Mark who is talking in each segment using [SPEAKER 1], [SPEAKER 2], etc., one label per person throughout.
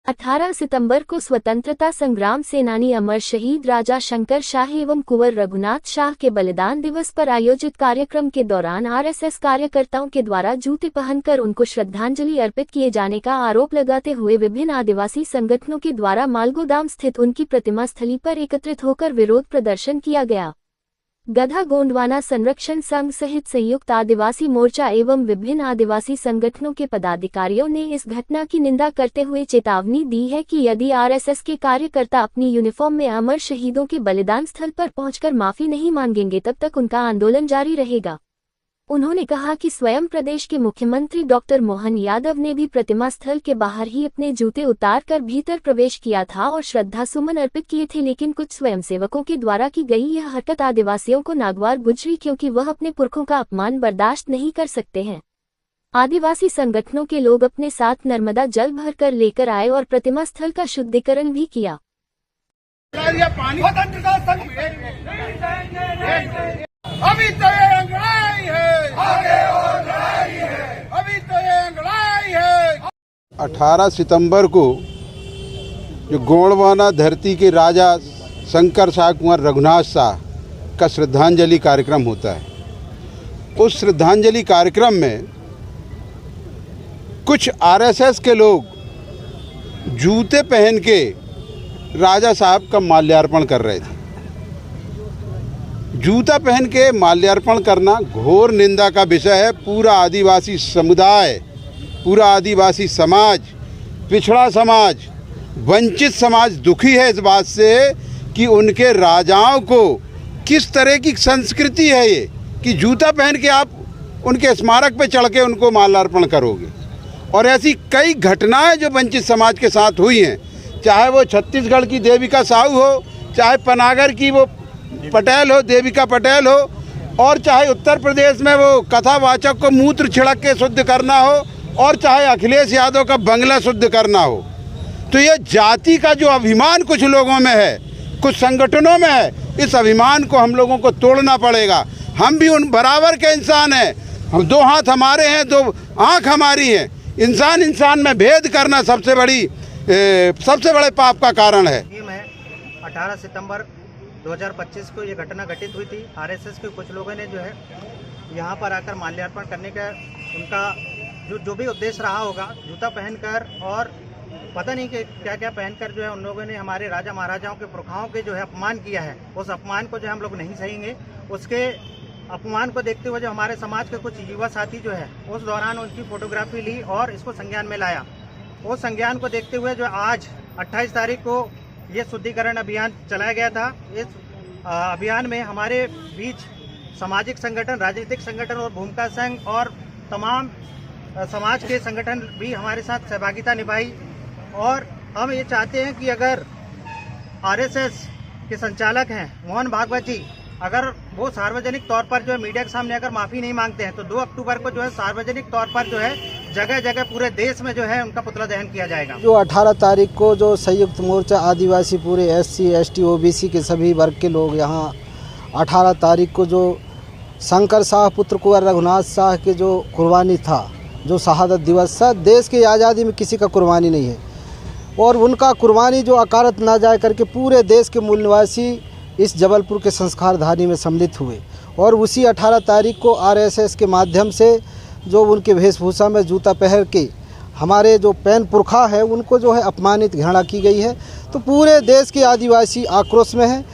[SPEAKER 1] 18 सितंबर को स्वतंत्रता संग्राम सेनानी अमर शहीद राजा शंकर शाह एवं कुंवर रघुनाथ शाह के बलिदान दिवस पर आयोजित कार्यक्रम के दौरान आरएसएस कार्यकर्ताओं के द्वारा जूते पहनकर उनको श्रद्धांजलि अर्पित किए जाने का आरोप लगाते हुए विभिन्न आदिवासी संगठनों के द्वारा मालगोदाम स्थित उनकी प्रतिमा स्थली पर एकत्रित होकर विरोध प्रदर्शन किया गया। गधा गोंडवाना संरक्षण संघ सहित संयुक्त आदिवासी मोर्चा एवं विभिन्न आदिवासी संगठनों के पदाधिकारियों ने इस घटना की निंदा करते हुए चेतावनी दी है कि यदि आरएसएस के कार्यकर्ता अपनी यूनिफॉर्म में अमर शहीदों के बलिदान स्थल पर पहुंचकर माफी नहीं मांगेंगे तब तक उनका आंदोलन जारी रहेगा। उन्होंने कहा कि स्वयं प्रदेश के मुख्यमंत्री डॉक्टर मोहन यादव ने भी प्रतिमा स्थल के बाहर ही अपने जूते उतारकर भीतर प्रवेश किया था और श्रद्धा सुमन अर्पित किए थे, लेकिन कुछ स्वयंसेवकों के द्वारा की गई यह हरकत आदिवासियों को नागवार गुजरी क्योंकि वह अपने पुरखों का अपमान बर्दाश्त नहीं कर सकते हैं। आदिवासी संगठनों के लोग अपने साथ नर्मदा जल भरकर लेकर आए और प्रतिमा स्थल का शुद्धिकरण भी किया।
[SPEAKER 2] अभी तो ये अंगड़ाई है, आगे और लड़ाई है, अभी तो ये अंगड़ाई है।
[SPEAKER 3] 18 सितंबर को जो गोंडवाना धरती के राजा शंकर शाह कुंवर रघुनाथ शाह का श्रद्धांजलि कार्यक्रम होता है। उस श्रद्धांजलि कार्यक्रम में कुछ आरएसएस के लोग जूते पहन के राजा साहब का माल्यार्पण कर रहे थे। जूता पहन के माल्यार्पण करना घोर निंदा का विषय है। पूरा आदिवासी समुदाय, पूरा आदिवासी समाज, पिछड़ा समाज, वंचित समाज दुखी है इस बात से कि उनके राजाओं को किस तरह की संस्कृति है ये कि जूता पहन के आप उनके स्मारक पे चढ़ के उनको माल्यार्पण करोगे। और ऐसी कई घटनाएं जो वंचित समाज के साथ हुई हैं, चाहे वो छत्तीसगढ़ की देविका साहू हो, चाहे पनागर की वो पटेल हो, देविका पटेल हो, और चाहे उत्तर प्रदेश में वो कथावाचक को मूत्र छिड़क के शुद्ध करना हो, और चाहे अखिलेश यादव का बंगला शुद्ध करना हो। तो ये जाति का जो अभिमान कुछ लोगों में है, कुछ संगठनों में है, इस अभिमान को हम लोगों को तोड़ना पड़ेगा। हम भी उन बराबर के इंसान हैं, हम दो हाथ हमारे हैं, दो आँख हमारी हैं। इंसान इंसान में भेद करना सबसे बड़े पाप का कारण है।
[SPEAKER 4] 18 सितंबर 2025 को ये घटना घटित हुई थी। आरएसएस के कुछ लोगों ने जो है यहाँ पर आकर माल्यार्पण करने का उनका जो भी उद्देश्य रहा होगा, जूता पहनकर और पता नहीं कि क्या क्या पहनकर जो है उन लोगों ने हमारे राजा महाराजाओं के पुरखाओं के जो है अपमान किया है। उस अपमान को जो हम लोग नहीं सहेंगे। उसके अपमान को देखते हुए जो हमारे समाज के कुछ युवा साथी जो है उस दौरान उनकी फोटोग्राफी ली और इसको संज्ञान में लाया। उस संज्ञान को देखते हुए जो आज 28 तारीख को ये शुद्धिकरण अभियान चलाया गया था। इस अभियान में हमारे बीच सामाजिक संगठन, राजनीतिक संगठन और भूमिका संघ और तमाम समाज के संगठन भी हमारे साथ सहभागिता निभाई। और हम ये चाहते हैं कि अगर आरएसएस के संचालक हैं मोहन भागवत जी, अगर वो सार्वजनिक तौर पर जो है मीडिया के सामने अगर माफ़ी नहीं मांगते हैं तो 2 अक्टूबर को जो है सार्वजनिक तौर पर जो है जगह जगह पूरे देश में जो है उनका पुतला दहन किया जाएगा।
[SPEAKER 5] जो 18 तारीख को जो संयुक्त मोर्चा आदिवासी पूरे SC ST OBC के सभी वर्ग के लोग यहाँ 18 तारीख को जो शंकर शाह पुत्र कुंवर रघुनाथ शाह के जो कुर्बानी था, जो शहादत दिवस था, देश की आज़ादी में किसी का कुर्बानी नहीं है और उनका कुर्बानी जो अकारत ना जाए करके पूरे देश के मूल निवासी इस जबलपुर के संस्कारधानी में सम्मिलित हुए। और उसी 18 तारीख को आरएसएस के माध्यम से जो उनके वेशभूषा में जूता पहन के हमारे जो पैन पुरखा है उनको जो है अपमानित घृणा की गई है। तो पूरे देश के आदिवासी आक्रोश में है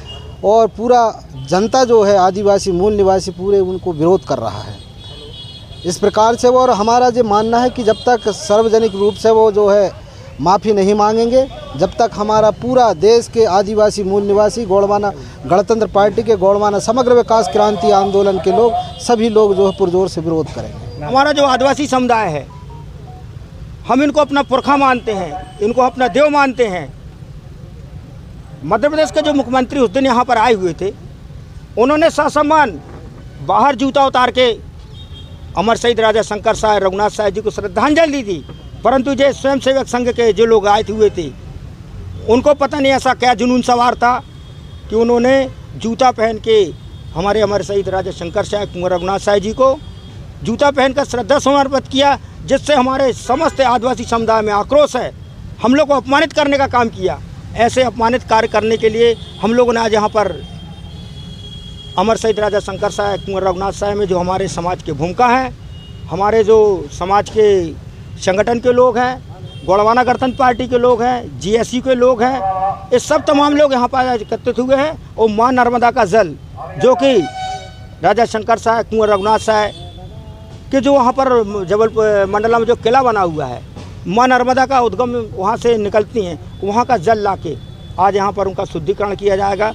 [SPEAKER 5] और पूरा जनता जो है आदिवासी मूल निवासी पूरे उनको विरोध कर रहा है इस प्रकार से। और हमारा जो मानना है कि जब तक सार्वजनिक रूप से वो जो है माफ़ी नहीं मांगेंगे, जब तक हमारा पूरा देश के आदिवासी मूल निवासी गोंडवाना गणतंत्र पार्टी के गोंडवाना समग्र विकास क्रांति आंदोलन के लोग सभी लोग जो है पुरजोर से विरोध करेंगे।
[SPEAKER 6] हमारा जो आदिवासी समुदाय है, हम इनको अपना पुरखा मानते हैं, इनको अपना देव मानते हैं। मध्य प्रदेश के जो मुख्यमंत्री उस दिन यहाँ पर आए हुए थे, उन्होंने ससम्मान बाहर जूता उतार के अमर शहीद राजा शंकर शाह रघुनाथ शाह जी को श्रद्धांजलि दी। परंतु जो स्वयंसेवक संघ के जो लोग आए हुए थे उनको पता नहीं ऐसा क्या जुनून सवार था कि उन्होंने जूता पहन के हमारे अमर शहीद राजा शंकर शाह कुंवर रघुनाथ शाह जी को जूता पहनकर श्रद्धा समर्पित किया, जिससे हमारे समस्त आदिवासी समुदाय में आक्रोश है हम लोग को अपमानित करने का काम किया। ऐसे अपमानित कार्य करने के लिए हम लोगों ने आज यहाँ पर अमर शहीद राजा शंकर साहब कुंवर रघुनाथ साहब में जो हमारे समाज की भूमिका है, हमारे जो समाज के संगठन के लोग हैं, गोड़वाना गणतंत्र पार्टी के लोग हैं, जीएसयू के लोग हैं, ये सब तमाम लोग यहाँ पर एकत्रित हुए हैं। और माँ नर्मदा का जल जो कि राजा शंकर साहब कुंवर रघुनाथ साहब कि जो वहाँ पर जबलपुर मंडला में जो किला बना हुआ है, माँ नर्मदा का उद्गम वहाँ से निकलती हैं, वहाँ का जल लाके आज यहाँ पर उनका शुद्धिकरण किया जाएगा।